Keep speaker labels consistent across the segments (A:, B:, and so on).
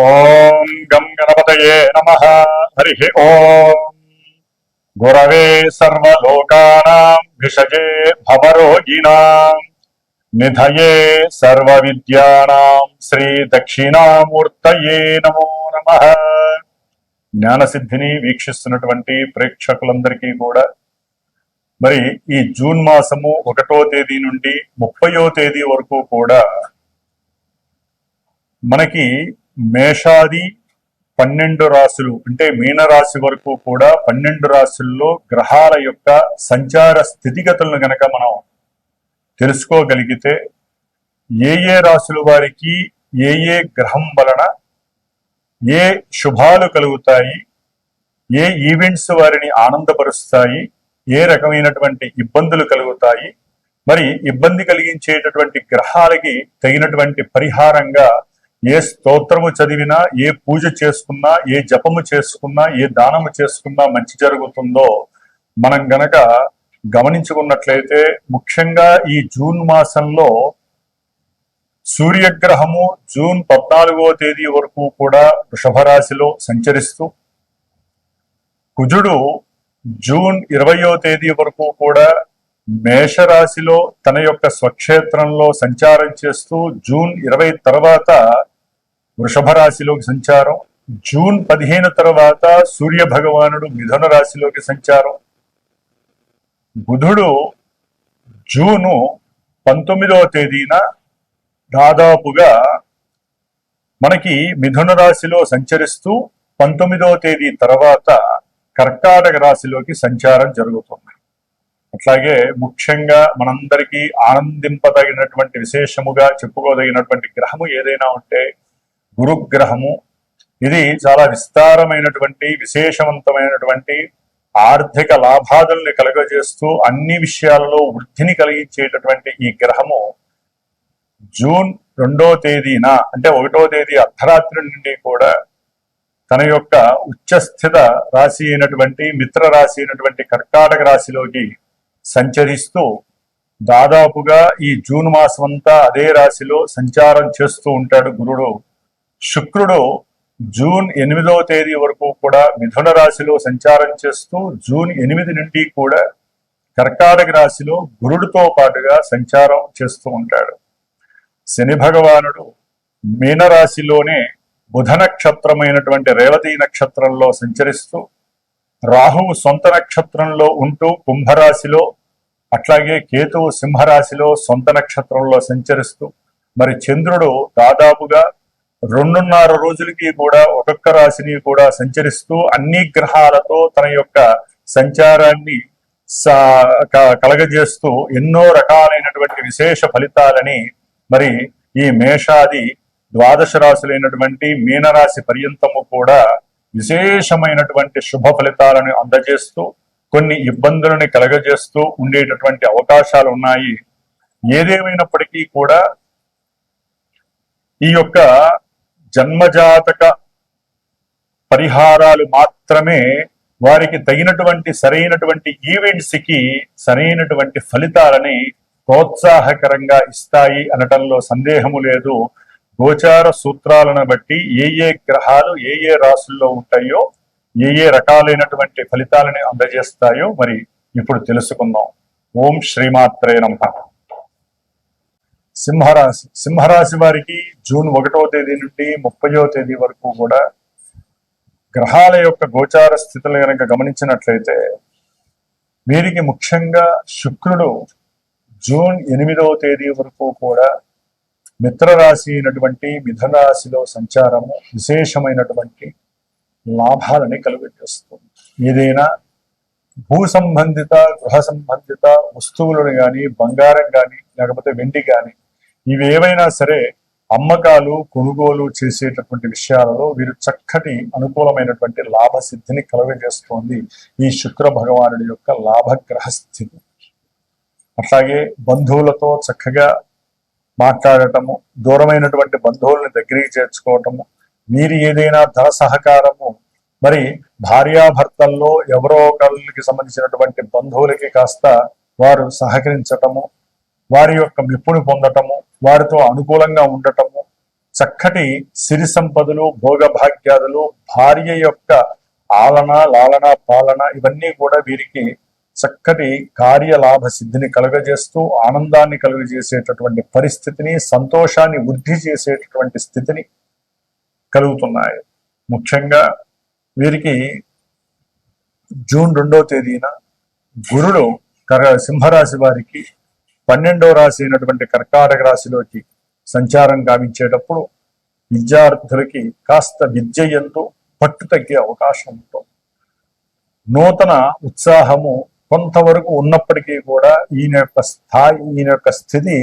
A: ఓం గం గణపతయే నమః. హరి ఓం గురవే సర్వలోకానాం విషజే భవరోగిణాం నిధయే సర్వవిద్యానాం శ్రీ దక్షిణామూర్తయే నమో నమః. జ్ఞానసిద్ధిని వీక్షిస్తున్నటువంటి ప్రేక్షకులందరికీ కూడా మరి ఈ జూన్ మాసము 1వ తేదీ నుండి 30వ తేదీ వరకు కూడా మనకి మేషాది 12 రాశులు అంటే మీనరాశి వరకు కూడా 12 రాశుల్లో గ్రహాల యొక్క సంచార స్థితిగతులను గనక మనం తెలుసుకోగలిగితే ఏ రాశుల వారికి ఏ గ్రహం వలన ఏ శుభాలు కలుగుతాయి, ఏ ఈవెంట్స్ వారిని ఆనందపరుస్తాయి, ఏ రకమైనటువంటి ఇబ్బందులు కలుగుతాయి, మరి ఇబ్బంది కలిగించేటటువంటి గ్రహాలకి తగినటువంటి పరిహారంగా ఏ స్తోత్రము చదివినా, ఏ పూజ చేసుకున్నా, ఏ జపము చేసుకున్నా, ఏ దానము చేసుకున్నా మంచి జరుగుతుందో మనం గనక గమనించుకున్నట్లయితే ముఖ్యంగా ఈ జూన్ మాసంలో సూర్యగ్రహము జూన్ 14వ తేదీ వరకు కూడా వృషభ రాశిలో సంచరిస్తూ, కుజుడు జూన్ 20వ తేదీ వరకు కూడా మేషరాశిలో తన యొక్క స్వక్షేత్రంలో సంచారం చేస్తూ జూన్ 20 తర్వాత వృషభ రాశిలోకి సంచారం, జూన్ 15 తర్వాత సూర్య భగవానుడు మిథున రాశిలోకి సంచారం, బుధుడు జూను 19వ తేదీన దాదాపుగా మనకి మిథున రాశిలో సంచరిస్తూ 19వ తేదీ తర్వాత కర్కాటక రాశిలోకి సంచారం జరుగుతుంది. అట్లాగే ముఖ్యంగా మనందరికీ ఆనందింపదగినటువంటి విశేషముగా చెప్పుకోదగినటువంటి గ్రహము ఏదైనా ఉంటే గురుగ్రహము. ఇది చాలా విస్తారమైనటువంటి విశేషవంతమైనటువంటి ఆర్థిక లాభాదుల్ని కలుగజేస్తూ అన్ని విషయాలలో వృద్ధిని కలిగించేటటువంటి ఈ గ్రహము జూన్ 2వ తేదీన అంటే 1వ తేదీ అర్ధరాత్రి నుండి కూడా తన యొక్క ఉచ్చస్థిత రాశి అయినటువంటి మిత్ర రాశి అయినటువంటి కర్కాటక రాశిలోకి సంచరిస్తూ దాదాపుగా ఈ జూన్ మాసం అంతా అదే రాశిలో సంచారం చేస్తూ ఉంటాడు గురుడు. శుక్రుడు జూన్ 8వ తేదీ వరకు కూడా మిథున రాశిలో సంచారం చేస్తూ జూన్ 8 నుండి కూడా కర్కాటక రాశిలో గురుడితో పాటుగా సంచారం చేస్తూ ఉంటాడు. శని భగవానుడు మీనరాశిలోనే బుధ నక్షత్రమైనటువంటి రేవతి నక్షత్రంలో సంచరిస్తూ, రాహువు సొంత నక్షత్రంలో ఉంటూ కుంభరాశిలో, అట్లాగే కేతువు సింహరాశిలో సొంత నక్షత్రంలో సంచరిస్తూ, మరి చంద్రుడు దాదాపుగా 2.5 రోజులకి కూడా ఒక్కొక్క రాశిని కూడా సంచరిస్తూ అన్ని గ్రహాలతో తన యొక్క సంచారాన్ని కలగజేస్తూ ఎన్నో రకాలైనటువంటి విశేష ఫలితాలని మరి ఈ మేషాది 12 రాశులైనటువంటి మీనరాశి పర్యంతము కూడా విశేషమైనటువంటి శుభ ఫలితాలను అందజేస్తూ కొన్ని ఇబ్బందులను కలగజేస్తూ ఉండేటటువంటి అవకాశాలు ఉన్నాయి. ఏదేమైనప్పటికీ కూడా ఈ యొక్క జన్మజాతక పరిహారాలు మాత్రమే వారికి తగినటువంటి సరైనటువంటి ఈవెంట్స్ కి సరైనటువంటి ఫలితాలని ప్రోత్సాహకరంగా ఇస్తాయి అనటంలో సందేహము లేదు. గోచార సూత్రాలను బట్టి ఏ గ్రహాలు ఏ రాశుల్లో ఉంటాయో ఏ రకాలైనటువంటి ఫలితాలని అందజేస్తాయో మరి ఇప్పుడు తెలుసుకుందాం. ఓం శ్రీమాత్రే నమః. సింహరాశి వారికి జూన్ 1వ తేదీ నుండి 30వ తేదీ వరకు కూడా గ్రహాల యొక్క గోచార స్థితులు కనుక గమనించినట్లయితే వీరికి ముఖ్యంగా శుక్రుడు జూన్ 8వ తేదీ వరకు కూడా మిత్రరాశి అయినటువంటి మిథున రాశిలో సంచారము విశేషమైనటువంటి లాభాలని కలుగజేస్తుంది. ఏదైనా భూ సంబంధిత గృహ సంబంధిత వస్తువులను కానీ, బంగారం కానీ, లేకపోతే వెండి కానీ ఇవేవైనా సరే అమ్మకాలు కొనుగోలు చేసేటటువంటి విషయాలలో వీరు చక్కటి అనుకూలమైనటువంటి లాభసిద్ధిని కలుగజేస్తోంది ఈ శుక్ర భగవానుడి యొక్క లాభగ్రహ స్థితి. అట్లాగే బంధువులతో చక్కగా మాట్లాడటము, దూరమైనటువంటి బంధువుల్ని దగ్గరికి చేర్చుకోవటము, వీరి ఏదైనా ధన సహకారము మరి భార్యాభర్తల్లో ఎవరో ఒకరికి సంబంధించినటువంటి బంధువులకి కాస్త వారు సహకరించటము, వారి యొక్క మెప్పుని పొందటము, వారితో అనుకూలంగా ఉండటము, చక్కటి సిరి సంపదలు, భోగభాగ్యాదులు, భార్య యొక్క ఆలన, లాలన, పాలన ఇవన్నీ కూడా వీరికి చక్కటి కార్యలాభ సిద్ధిని కలుగజేస్తూ ఆనందాన్ని కలుగజేసేటటువంటి పరిస్థితిని, సంతోషాన్ని వృద్ధి చేసేటటువంటి స్థితిని కలుగుతున్నాయి. ముఖ్యంగా వీరికి జూన్ 2వ తేదీన గురుడు సింహరాశి వారికి 12వ రాశి అయినటువంటి కర్కాటక రాశిలోకి సంచారం గావించేటప్పుడు విద్యార్థులకి కాస్త విద్య యందు పట్టు తగ్గే అవకాశం ఉంటుంది. నూతన ఉత్సాహము కొంతవరకు ఉన్నప్పటికీ కూడా ఈయన యొక్క స్థితి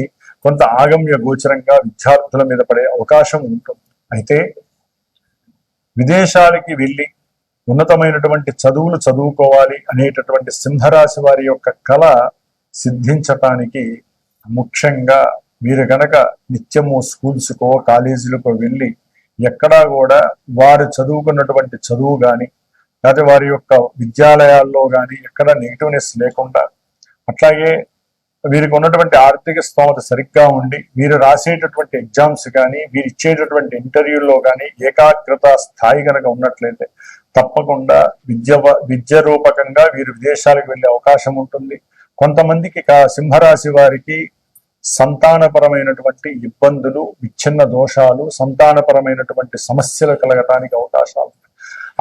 A: కొంత ఆగమ్య గోచరంగా విద్యార్థుల మీద పడే అవకాశం ఉంటుంది. అయితే విదేశాలకి వెళ్ళి ఉన్నతమైనటువంటి చదువులు చదువుకోవాలి అనేటటువంటి సింహరాశి వారి యొక్క కళ సిద్ధించటానికి ముఖ్యంగా వీరు గనక నిత్యము స్కూల్స్కో కాలేజీలకో వెళ్ళి ఎక్కడా కూడా వారు చదువుకున్నటువంటి చదువు కానీ లేకపోతే వారి యొక్క విద్యాలయాల్లో కానీ ఎక్కడ నెగిటివ్నెస్ లేకుండా, అట్లాగే వీరికి ఉన్నటువంటి ఆర్థిక స్తోమత సరిగ్గా ఉండి వీరు రాసేటటువంటి ఎగ్జామ్స్ కానీ వీరు ఇచ్చేటటువంటి ఇంటర్వ్యూల్లో కానీ ఏకాగ్రత స్థాయి కనుక ఉన్నట్లయితే తప్పకుండా విద్య రూపకంగా వీరు విదేశాలకు వెళ్ళే అవకాశం ఉంటుంది. కొంతమందికి సింహరాశి వారికి సంతానపరమైనటువంటి ఇబ్బందులు, విచ్ఛిన్న దోషాలు, సంతానపరమైనటువంటి సమస్యలు కలగటానికి అవకాశాలు.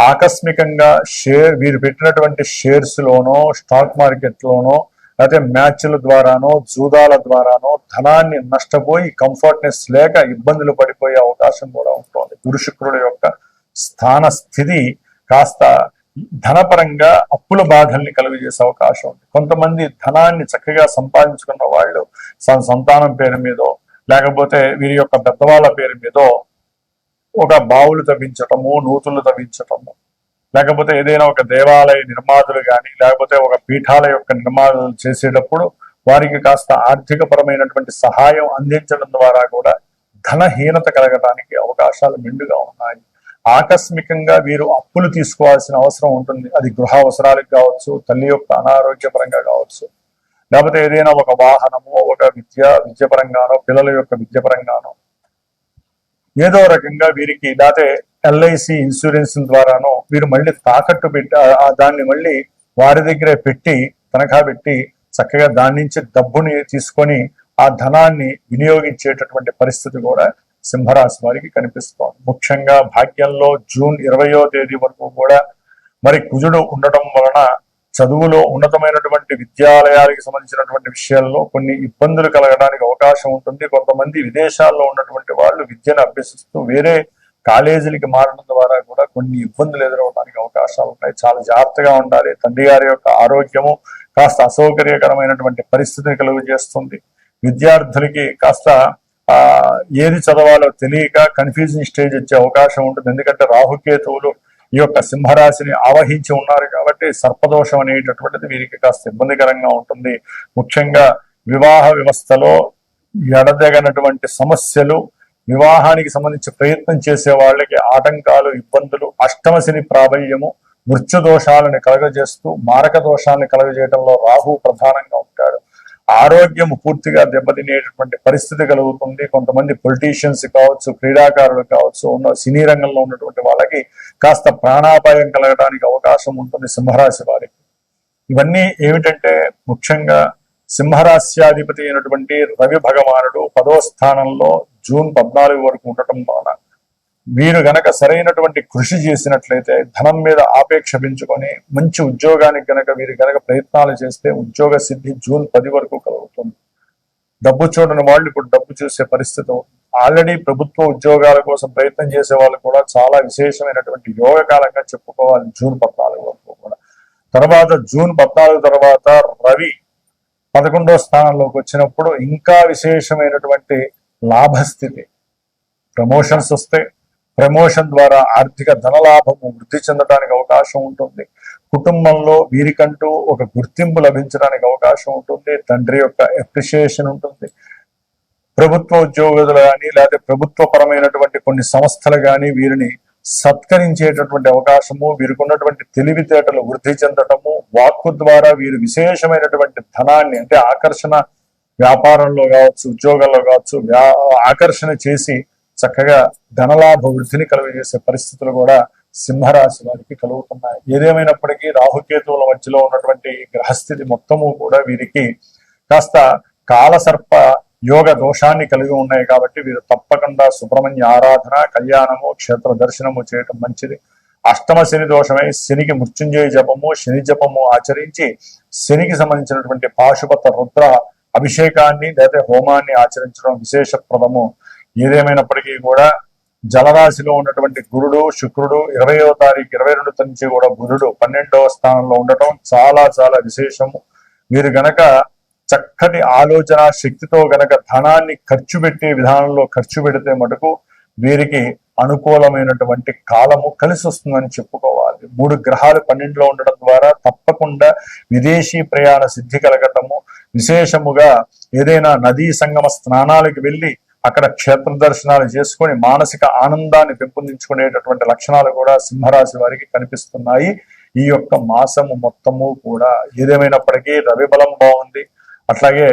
A: ఆకస్మికంగా వీరు పెట్టినటువంటి షేర్స్ లోనో, స్టాక్ మార్కెట్ లోనో, లేకపోతే మ్యాచ్ల ద్వారానో, జూదాల ద్వారానో ధనాన్ని నష్టపోయి కంఫర్ట్నెస్ లేక ఇబ్బందులు పడిపోయే అవకాశం కూడా ఉంటుంది. గురు శుక్రుడు యొక్క స్థాన స్థితి కాస్త ధనపరంగా అప్పుల బాధల్ని కలుగజేసే అవకాశం ఉంది. కొంతమంది ధనాన్ని చక్కగా సంపాదించుకున్న వాళ్ళు సంతానం పేరు మీదో లేకపోతే వీరి యొక్క పెద్దవాళ్ళ పేరు మీదో ఒక బావులు తవ్వించటము, నూతులు తవ్వించటము, లేకపోతే ఏదైనా ఒక దేవాలయ నిర్మాతులు కానీ లేకపోతే ఒక పీఠాల యొక్క నిర్మాణాలు చేసేటప్పుడు వారికి కాస్త ఆర్థిక పరమైనటువంటి సహాయం అందించడం ద్వారా కూడా ధనహీనత కలగడానికి అవకాశాలు మెండుగా ఉన్నాయి. ఆకస్మికంగా వీరు అప్పులు తీసుకోవాల్సిన అవసరం ఉంటుంది. అది గృహ అవసరాలకు కావచ్చు, తల్లి యొక్క అనారోగ్యపరంగా కావచ్చు, లేకపోతే ఏదైనా ఒక వాహనము, ఒక విద్యపరంగానో, పిల్లల యొక్క విద్యపరంగానో ఏదో రకంగా వీరికి లేకపోతే ఎల్ఐసి ఇన్సూరెన్స్ ద్వారానో వీరు మళ్ళీ తాకట్టు పెట్టి దాన్ని మళ్ళీ వారి దగ్గరే పెట్టి తనఖా పెట్టి చక్కగా దాని నుంచి డబ్బుని తీసుకొని ఆ ధనాన్ని వినియోగించేటటువంటి పరిస్థితి కూడా సింహరాశి వారికి కనిపిస్తోంది. ముఖ్యంగా భాగ్యంలో జూన్ 20వ తేదీ వరకు కూడా మరి కుజుడు ఉండటం వలన చదువులో ఉన్నతమైనటువంటి విద్యాలయాలకు సంబంధించినటువంటి విషయాల్లో కొన్ని ఇబ్బందులు కలగడానికి అవకాశం ఉంటుంది. కొంతమంది విదేశాల్లో ఉన్నటువంటి వాళ్ళు విద్యను అభ్యసిస్తూ వేరే కాలేజీలకి మారడం ద్వారా కూడా కొన్ని ఇబ్బందులు ఎదురవడానికి అవకాశాలు ఉన్నాయి. చాలా జాగ్రత్తగా ఉండాలి. తండ్రి గారి యొక్క ఆరోగ్యము కాస్త అసౌకర్యకరమైనటువంటి పరిస్థితిని కలుగు చేస్తుంది. విద్యార్థులకి కాస్త ఏది చదవాలో తెలియక కన్ఫ్యూజింగ్ స్టేజ్ వచ్చే అవకాశం ఉంటుంది. ఎందుకంటే రాహుకేతువులు ఈ యొక్క సింహరాశిని ఆవహించి ఉన్నారు కాబట్టి సర్పదోషం అనేటటువంటిది వీరికి కాస్త ఇబ్బందికరంగా ఉంటుంది. ముఖ్యంగా వివాహ వ్యవస్థలో ఎడదెగనటువంటి సమస్యలు, వివాహానికి సంబంధించి ప్రయత్నం చేసే వాళ్ళకి ఆటంకాలు, ఇబ్బందులు, అష్టమ శని ప్రాబల్యము, మృత్యు దోషాలను కలగజేస్తూ మారక దోషాలను కలగజేయడంలో రాహు ప్రధానంగా ఉంటాడు. ఆరోగ్యం పూర్తిగా దెబ్బతినేటటువంటి పరిస్థితి కలుగుతుంది. కొంతమంది పొలిటీషియన్స్ కావచ్చు, క్రీడాకారులు కావచ్చు, సినీ రంగంలో ఉన్నటువంటి వాళ్ళకి కాస్త ప్రాణాపాయం కలగడానికి అవకాశం ఉంటుంది సింహరాశి వారికి. ఇవన్నీ ఏమిటంటే ముఖ్యంగా సింహరాశ్యాధిపతి అయినటువంటి రవి భగవానుడు 10వ స్థానంలో జూన్ 14 వరకు ఉండటం వలన వీరు గనక సరైనటువంటి కృషి చేసినట్లయితే ధనం మీద ఆపేక్ష పెంచుకొని మంచి ఉద్యోగానికి గనక వీరు గనక ప్రయత్నాలు చేస్తే ఉద్యోగ సిద్ధి జూన్ 10 వరకు కలుగుతుంది. డబ్బు చూడని వాళ్ళు ఇప్పుడు డబ్బు చూసే పరిస్థితి. ఆల్రెడీ ప్రభుత్వ ఉద్యోగాల కోసం ప్రయత్నం చేసే వాళ్ళు కూడా చాలా విశేషమైనటువంటి యోగకాలంగా చెప్పుకోవాలి జూన్ 14 వరకు కూడా. తర్వాత జూన్ 14 తర్వాత రవి 11వ స్థానంలోకి వచ్చినప్పుడు ఇంకా విశేషమైనటువంటి లాభస్థితి, ప్రమోషన్స్ వస్తాయి. ప్రమోషన్ ద్వారా ఆర్థిక ధనలాభము వృద్ధి చెందడానికి అవకాశం ఉంటుంది. కుటుంబంలో వీరికంటూ ఒక గుర్తింపు లభించడానికి అవకాశం ఉంటుంది. తండ్రి యొక్క అప్రిషియేషన్ ఉంటుంది. ప్రభుత్వ ఉద్యోగులు కానీ లేకపోతే ప్రభుత్వ పరమైనటువంటి కొన్ని సంస్థలు కానీ వీరిని సత్కరించేటటువంటి అవకాశము, వీరికి ఉన్నటువంటి తెలివితేటలు వృద్ధి చెందటము, వాక్కు ద్వారా వీరు విశేషమైనటువంటి ధనాన్ని అంటే ఆకర్షణ, వ్యాపారంలో కావచ్చు, ఉద్యోగాల్లో కావచ్చు ఆకర్షణ చేసి చక్కగా ధనలాభ వృద్ధిని కలుగజేసే పరిస్థితులు కూడా సింహరాశి వారికి కలుగుతున్నాయి. ఏదేమైనప్పటికీ రాహుకేతువుల మధ్యలో ఉన్నటువంటి గ్రహస్థితి మొత్తము కూడా వీరికి కాస్త కాలసర్ప యోగ దోషాన్ని కలిగి ఉన్నాయి కాబట్టి వీరు తప్పకుండా సుబ్రహ్మణ్య ఆరాధన, కళ్యాణము, క్షేత్ర దర్శనము చేయటం మంచిది. అష్టమ శని దోషమై శనికి మృత్యుంజయ జపము, శని జపము ఆచరించి శనికి సంబంధించినటువంటి పాశుపత రుద్ర అభిషేకాన్ని లేదా హోమాన్ని ఆచరించడం విశేషప్రదము. ఏదేమైనప్పటికీ కూడా జలరాశిలో ఉన్నటువంటి గురుడు, శుక్రుడు 20వ తారీఖు 22 నుంచి కూడా బుధుడు 12వ స్థానంలో ఉండటం చాలా చాలా విశేషము. వీరు గనక చక్కటి ఆలోచన శక్తితో గనక ధనాన్ని ఖర్చు పెట్టే విధానంలో ఖర్చు పెడితే మటుకు వీరికి అనుకూలమైనటువంటి కాలము కలిసి వస్తుందని చెప్పుకోవాలి. 3 గ్రహాలు 12లో ఉండడం ద్వారా తప్పకుండా విదేశీ ప్రయాణ సిద్ధి కలగటము, విశేషముగా ఏదైనా నదీ సంగమ స్నానాలకు వెళ్ళి అక్కడ క్షేత్ర దర్శనాలు చేసుకొని మానసిక ఆనందాన్ని పెంపొందించుకునేటటువంటి లక్షణాలు కూడా సింహరాశి వారికి కనిపిస్తున్నాయి ఈ యొక్క మాసము మొత్తము కూడా. ఏదేమైనప్పటికీ రవి బలం బాగుంది, అట్లాగే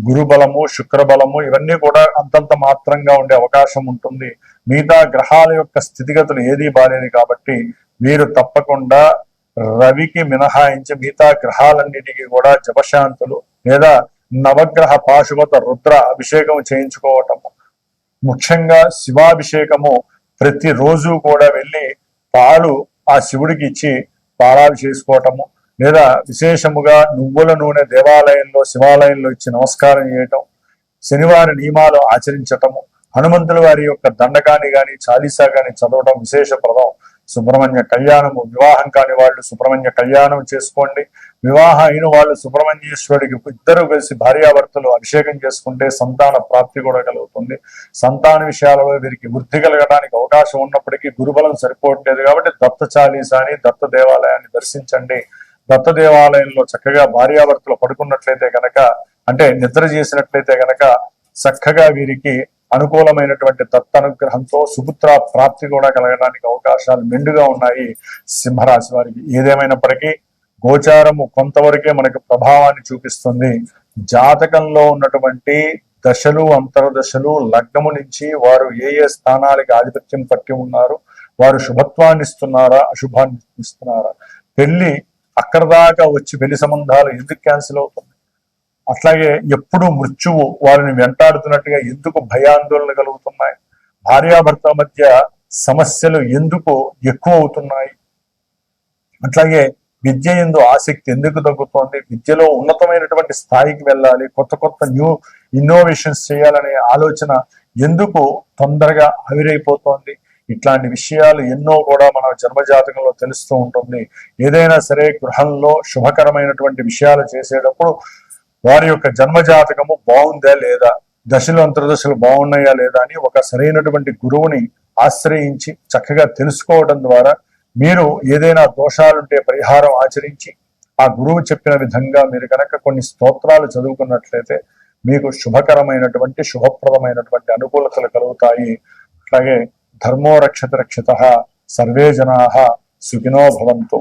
A: గురు బలము, శుక్ర బలము ఇవన్నీ కూడా అంతంత మాత్రంగా ఉండే అవకాశం ఉంటుంది. మిగతా గ్రహాల యొక్క స్థితిగతులు ఏదీ బాలేదు కాబట్టి వీరు తప్పకుండా రవికి మినహాయించి మిగతా గ్రహాలన్నిటికీ కూడా జపశాంతులు లేదా నవగ్రహ పాశుపత రుద్ర అభిషేకం చేయించుకోవటము, ముఖ్యంగా శివాభిషేకము ప్రతిరోజు కూడా వెళ్ళి పాలు ఆ శివుడికి ఇచ్చి పాలాలు చేసుకోవటము, లేదా విశేషముగా నువ్వుల నూనె దేవాలయంలో శివాలయంలో ఇచ్చి నమస్కారం చేయటం, శనివారి నియమాలు ఆచరించటము, హనుమంతుల వారి యొక్క దండకాన్ని గాని చాలీసా గాని చదవడం విశేషప్రదం. సుబ్రహ్మణ్య కళ్యాణము, వివాహం కాని వాళ్ళు సుబ్రహ్మణ్య కళ్యాణం చేసుకోండి. వివాహం అయిన వాళ్ళు సుబ్రహ్మణ్యేశ్వరుడికి ఇద్దరు కలిసి భార్యాభర్తలు అభిషేకం చేసుకుంటే సంతాన ప్రాప్తి కూడా కలుగుతుంది. సంతాన విషయాలలో వీరికి వృద్ధి కలగడానికి అవకాశం ఉన్నప్పటికీ గురుబలం సరిపోవట్లేదు కాబట్టి దత్త చాలీసాని, దత్త దేవాలయాన్ని దర్శించండి. దత్త దేవాలయంలో చక్కగా భార్యాభర్తలు పడుకున్నట్లయితే గనక, అంటే నిద్ర చేసినట్లయితే గనక చక్కగా వీరికి అనుకూలమైనటువంటి దత్త అనుగ్రహంతో సుపుత్ర ప్రాప్తి కూడా కలగడానికి అవకాశాలు మెండుగా ఉన్నాయి సింహరాశి వారికి. ఏదేమైనప్పటికీ గోచారము కొంతవరకే మనకు ప్రభావాన్ని చూపిస్తుంది. జాతకంలో ఉన్నటువంటి దశలు, అంతర్దశలు, లగ్నము నుంచి వారు ఏ ఏ స్థానాలకి ఆధిపత్యం పట్టి ఉన్నారు, వారు శుభత్వాన్ని ఇస్తున్నారా, అశుభాన్ని ఇస్తున్నారా, పెళ్లి అక్కడ దాకా వచ్చి పెళ్లి సంబంధాలు ఎందుకు క్యాన్సిల్ అవుతుంది, అట్లాగే ఎప్పుడు మృత్యువు వారిని వెంటాడుతున్నట్టుగా ఎందుకు భయాందోళన కలుగుతున్నాయి, భార్యాభర్తల మధ్య సమస్యలు ఎందుకు ఎక్కువ అవుతున్నాయి, అట్లాగే విద్య యందు ఆసక్తి ఎందుకు తగ్గుతోంది, విద్యలో ఉన్నతమైనటువంటి స్థాయికి వెళ్ళాలి, కొత్త కొత్త ఇన్నోవేషన్స్ చేయాలనే ఆలోచన ఎందుకు తొందరగా ఆవిరైపోతోంది, ఇట్లాంటి విషయాలు ఎన్నో కూడా మన జన్మజాతకంలో తెలుస్తూ ఉంటుంది. ఏదైనా సరే గృహంలో శుభకరమైనటువంటి విషయాలు చేసేటప్పుడు వారి యొక్క జన్మజాతకము బాగుందా లేదా, దశలు అంతర్దశలు బాగున్నాయా లేదా అని ఒక సరైనటువంటి గురువుని ఆశ్రయించి చక్కగా తెలుసుకోవడం ద్వారా మీరు ఏదైనా దోషాలుంటే పరిహారం ఆచరించి ఆ గురువు చెప్పిన విధంగా మీరు కనుక కొన్ని స్తోత్రాలు చదువుకున్నట్లయితే మీకు శుభకరమైనటువంటి శుభప్రదమైనటువంటి అనుకూలతలు కలుగుతాయి. అట్లాగే ధర్మో రక్షత రక్షితః, సర్వే జనాః సుఖినో భవంతు.